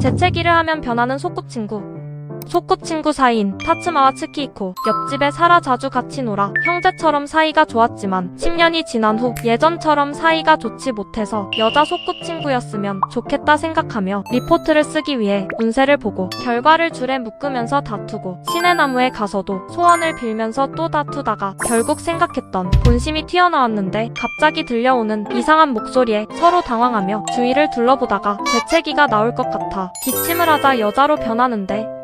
재채기를 하면 변하는 소꿉친구. 소꿉친구 사이인 타츠마와 츠키히코. 옆집에 살아 자주 같이 놀아 형제처럼 사이가 좋았지만 10년이 지난 후 예전처럼 사이가 좋지 못해서 여자 소꿉친구였으면 좋겠다 생각하며 리포트를 쓰기 위해 운세를 보고 결과를 줄에 묶으면서 다투고 시내나무에 가서도 소원을 빌면서 또 다투다가 결국 생각했던 본심이 튀어나왔는데 갑자기 들려오는 이상한 목소리에 서로 당황하며 주위를 둘러보다가 재채기가 나올 것 같아 기침을 하자 여자로 변하는데